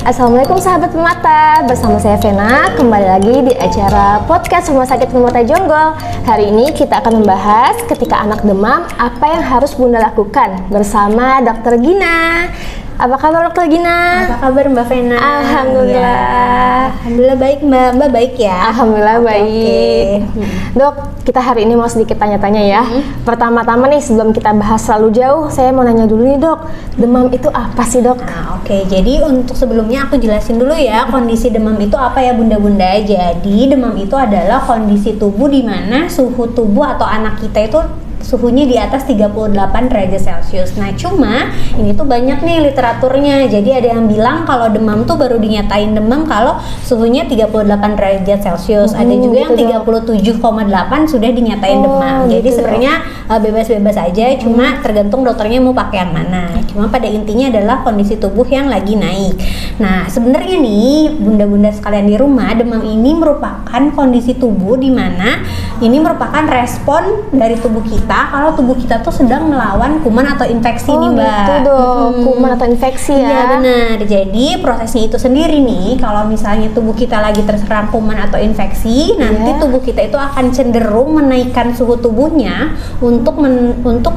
Assalamualaikum sahabat Permata, bersama saya Vena, kembali lagi di acara podcast Rumah Sakit Permata Jonggol. Hari ini kita akan membahas ketika anak demam, apa yang harus Bunda lakukan bersama Dr. Gina. Apa kabar Dr. Gina? Apa kabar Mbak Vena? Alhamdulillah. Ya, Alhamdulillah baik Mbak. Mbak baik ya? Alhamdulillah baik. Dok, kita hari ini mau sedikit tanya-tanya ya. Pertama-tama nih sebelum kita bahas terlalu jauh, saya mau nanya dulu nih Dok, demam itu apa sih Dok? Nah, oke. Jadi untuk sebelumnya aku jelasin dulu ya kondisi demam itu apa ya Bunda-Bunda. Jadi demam itu adalah kondisi tubuh di mana suhu tubuh atau anak kita itu suhunya di atas 38 derajat Celcius. Nah, cuma ini tuh banyak nih literaturnya. Jadi ada yang bilang kalau demam tuh baru dinyatain demam kalau suhunya 38 derajat Celcius. Ada juga yang 37,8 sudah dinyatain demam. Jadi gitu. sebenarnya bebas-bebas aja, cuma tergantung dokternya mau pakai yang mana. Cuma pada intinya adalah kondisi tubuh yang lagi naik. Nah, sebenarnya nih Bunda-Bunda sekalian di rumah, demam ini merupakan kondisi tubuh di mana ini merupakan respon dari tubuh kita kalau tubuh kita tuh sedang melawan kuman atau infeksi nih Mbak. Gitu dong, kuman atau infeksi ya. Iya benar. Jadi prosesnya itu sendiri nih, kalau misalnya tubuh kita lagi terserang kuman atau infeksi, nanti tubuh kita itu akan cenderung menaikkan suhu tubuhnya untuk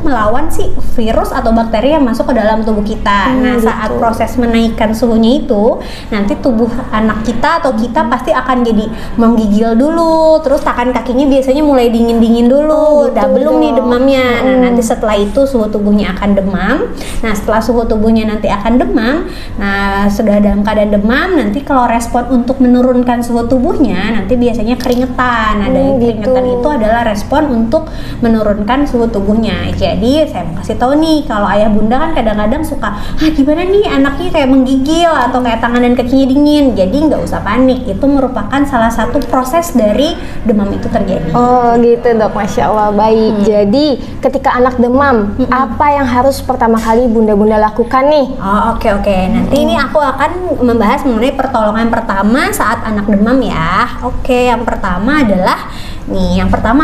melawan si virus atau bakteri yang masuk ke dalam tubuh kita. Nah, saat proses menaikkan suhunya itu, nanti tubuh anak kita atau kita pasti akan jadi menggigil dulu, terus tangan kakinya biasanya mulai dingin-dingin dulu. Udah belum nih demamnya. Nah, nanti setelah itu suhu tubuhnya akan demam. Nah, setelah suhu tubuhnya nanti akan demam, nah sudah dalam keadaan demam, nanti kalau respon untuk menurunkan suhu tubuhnya nanti biasanya keringetan. Nah, dari keringetan itu adalah respon untuk menurunkan suhu tubuhnya. Jadi saya mau kasih tahu nih, kalau ayah bunda kan kadang-kadang suka, gimana nih anaknya kayak menggigil atau kayak tangan dan kakinya dingin. Jadi nggak usah panik, itu merupakan salah satu proses dari demam itu terjadi. Oh gitu Dok, Masya Allah, baik. Jadi ketika anak demam, apa yang harus pertama kali Bunda-Bunda lakukan nih? Oh, oke. Nanti ini aku akan membahas mengenai pertolongan pertama saat anak demam ya. Oke, yang pertama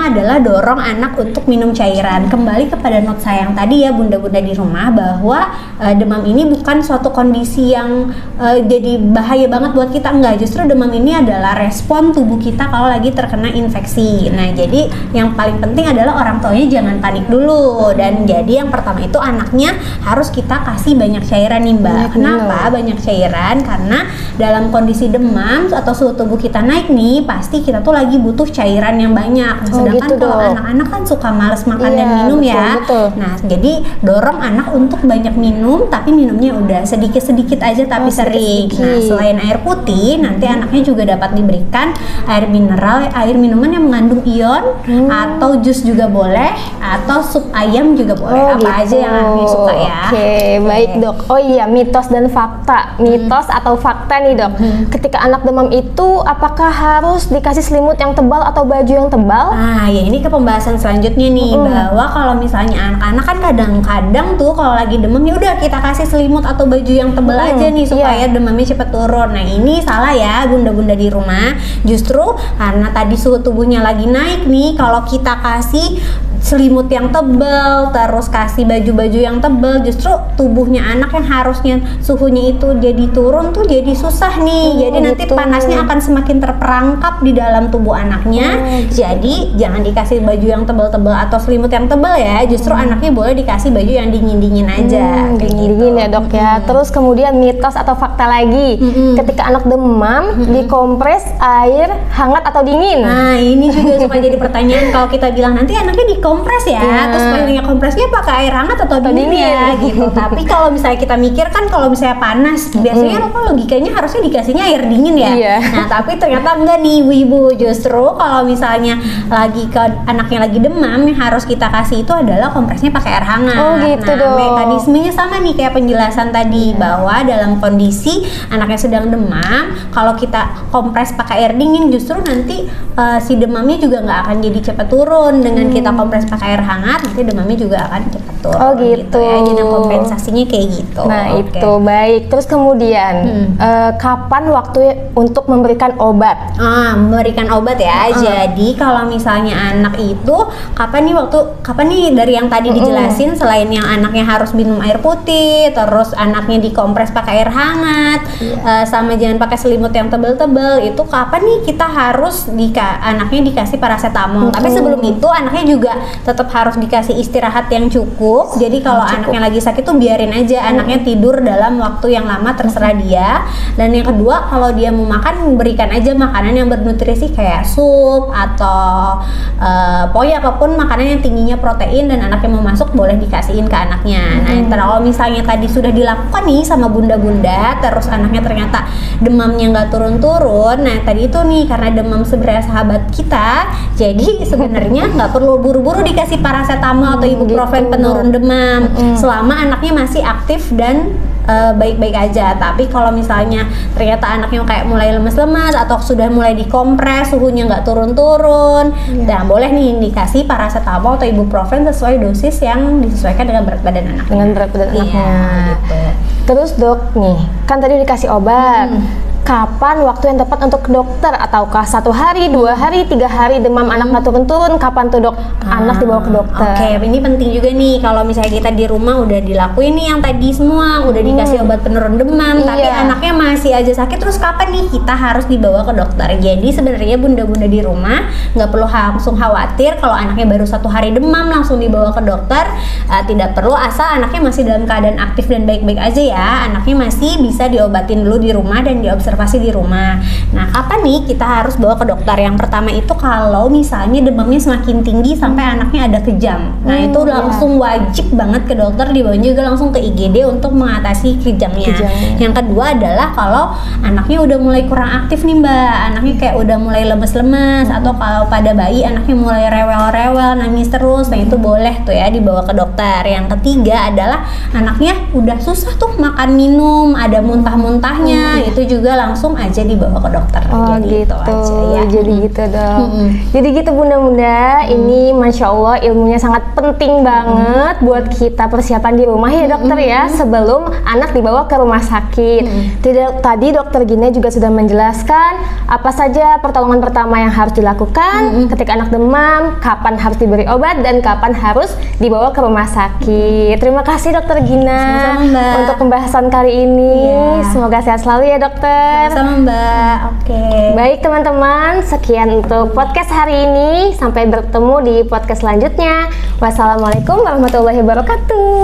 adalah dorong anak untuk minum cairan. Kembali kepada note saya yang tadi ya Bunda-Bunda di rumah, bahwa demam ini bukan suatu kondisi yang jadi bahaya banget buat kita, enggak. Justru demam ini adalah respon tubuh kita kalau lagi terkena infeksi. Nah, jadi yang paling penting adalah orang tuanya jangan panik dulu. Dan jadi yang pertama itu anaknya harus kita kasih banyak cairan nih Mbak. Kenapa banyak cairan? Karena dalam kondisi demam atau suhu tubuh kita naik nih, pasti kita tuh lagi butuh cairan yang banyak. Nah, sedangkan gitu kalau dong. anak-anak kan suka males makan dan minum betul. Nah, jadi dorong anak untuk banyak minum, tapi minumnya udah sedikit-sedikit aja tapi sering. Nah, selain air putih, nanti anaknya juga dapat diberikan air mineral, air minuman yang mengandung ion, atau jus juga boleh, atau sup ayam juga boleh. Aja yang anaknya suka ya. Oke, baik Dok. Oh iya, mitos dan fakta. Mitos atau fakta nih Dok. Ketika anak demam itu, apakah harus dikasih selimut yang tebal atau baju yang tebal? Ya ini ke pembahasan selanjutnya nih, bahwa kalau misalnya anak-anak kan kadang-kadang tuh kalau lagi demam ya udah kita kasih selimut atau baju yang tebal aja nih supaya demamnya cepat turun. Nah, ini salah ya Bunda-Bunda di rumah. Justru karena tadi suhu tubuhnya lagi naik nih, kalau kita kasih selimut yang tebal, terus kasih baju-baju yang tebal, justru tubuhnya anak yang harusnya suhunya itu jadi turun tuh jadi susah nih. Jadi nanti panasnya akan semakin terperangkap di dalam tubuh anaknya. Jadi jangan dikasih baju yang tebal-tebal atau selimut yang tebal ya. Justru anaknya boleh dikasih baju yang dingin-dingin aja. Dingin-dingin ya Dok ya. Terus kemudian mitos atau fakta lagi, ketika anak demam dikompres air hangat atau dingin. Nah, ini juga suka jadi pertanyaan kalau kita bilang nanti anaknya dikompres ya, terus pastinya kompresnya pakai air hangat atau dingin ya gitu. Tapi kalau misalnya kita mikir kan, kalau misalnya panas biasanya logikanya harusnya dikasihnya air dingin ya. Nah, tapi ternyata enggak nih ibu-ibu. Justru kalau misalnya anaknya lagi demam, yang harus kita kasih itu adalah kompresnya pakai air hangat. Oh gitu nah, dong. Mekanismenya sama nih kayak penjelasan tadi, bahwa dalam kondisi anaknya sedang demam, kalau kita kompres pakai air dingin justru nanti si demamnya juga nggak akan jadi cepat turun dengan kita kompres dikompres pakai air hangat, nanti demamnya juga akan cepat turun. Oh gitu. Ya. Jadi kompensasinya kayak gitu. Nah Oke. itu baik. Terus kemudian kapan waktu untuk memberikan obat? Memberikan obat ya. Jadi kalau misalnya anak itu kapan nih dari yang tadi dijelasin, selain yang anaknya harus minum air putih, terus anaknya dikompres pakai air hangat, sama jangan pakai selimut yang tebel-tebel, itu kapan nih kita harus anaknya dikasih paracetamol. Tapi sebelum itu anaknya juga tetap harus dikasih istirahat yang cukup. Jadi kalau anaknya lagi sakit tuh biarin aja anaknya tidur dalam waktu yang lama, terserah dia. Dan yang kedua, kalau dia mau makan, berikan aja makanan yang bernutrisi kayak sup atau pokoknya apapun makanan yang tingginya protein dan anaknya mau masuk boleh dikasihin ke anaknya. Nah, kalau misalnya tadi sudah dilakukan nih sama bunda-bunda, terus anaknya ternyata demamnya nggak turun-turun, nah tadi itu nih karena demam sebenarnya sahabat kita, jadi sebenarnya nggak perlu buru-buru dikasih paracetamol atau ibuprofen penurun demam selama anaknya masih aktif dan baik-baik aja. Tapi kalau misalnya ternyata anaknya kayak mulai lemes-lemes atau sudah mulai dikompres, suhunya nggak turun-turun, nah boleh nih dikasih paracetamol atau ibuprofen sesuai dosis yang disesuaikan dengan berat badan anaknya. Dengan berat badan anaknya. Gitu. Terus dok nih, kan tadi dikasih obat. Kapan waktu yang tepat untuk ke dokter? Ataukah 1 hari, 2 hari, 3 hari demam anak nggak turun-turun? Kapan tuh dok anak dibawa ke dokter? Oke, ini penting juga nih kalau misalnya kita di rumah udah dilakuin nih yang tadi semua, udah dikasih obat penurun demam, tapi anaknya masih aja sakit, terus kapan nih kita harus dibawa ke dokter? Jadi sebenarnya bunda-bunda di rumah nggak perlu langsung khawatir kalau anaknya baru 1 hari demam langsung dibawa ke dokter. Tidak perlu, asal anaknya masih dalam keadaan aktif dan baik-baik aja ya. Anaknya masih bisa diobatin dulu di rumah dan diobservasi di rumah. Nah, kapan nih kita harus bawa ke dokter? Yang pertama itu kalau misalnya demamnya semakin tinggi sampai anaknya ada kejang. Nah, itu langsung wajib banget ke dokter, dibawa juga langsung ke IGD untuk mengatasi kejangnya. Yang kedua adalah kalau anaknya udah mulai kurang aktif nih Mbak, anaknya kayak udah mulai lemes-lemes, atau kalau pada bayi anaknya mulai rewel-rewel, nangis terus, nah itu boleh tuh ya dibawa ke dokter. Yang ketiga adalah anaknya udah susah tuh makan minum, ada muntah-muntahnya, itu juga langsung aja dibawa ke dokter. Jadi gitu aja, ya. Jadi gitu dok. Jadi gitu bunda-bunda, ini masya Allah ilmunya sangat penting banget buat kita persiapan di rumah ya dokter ya, sebelum anak dibawa ke rumah sakit. Tadi dokter Gina juga sudah menjelaskan apa saja pertolongan pertama yang harus dilakukan ketika anak demam, kapan harus diberi obat dan kapan harus dibawa ke rumah sakit. Terima kasih dokter Gina untuk pembahasan kali ini. Semoga sehat selalu ya dokter. Sama Mbak. Oke. Baik teman-teman, sekian untuk podcast hari ini. Sampai bertemu di podcast selanjutnya. Wassalamualaikum warahmatullahi wabarakatuh.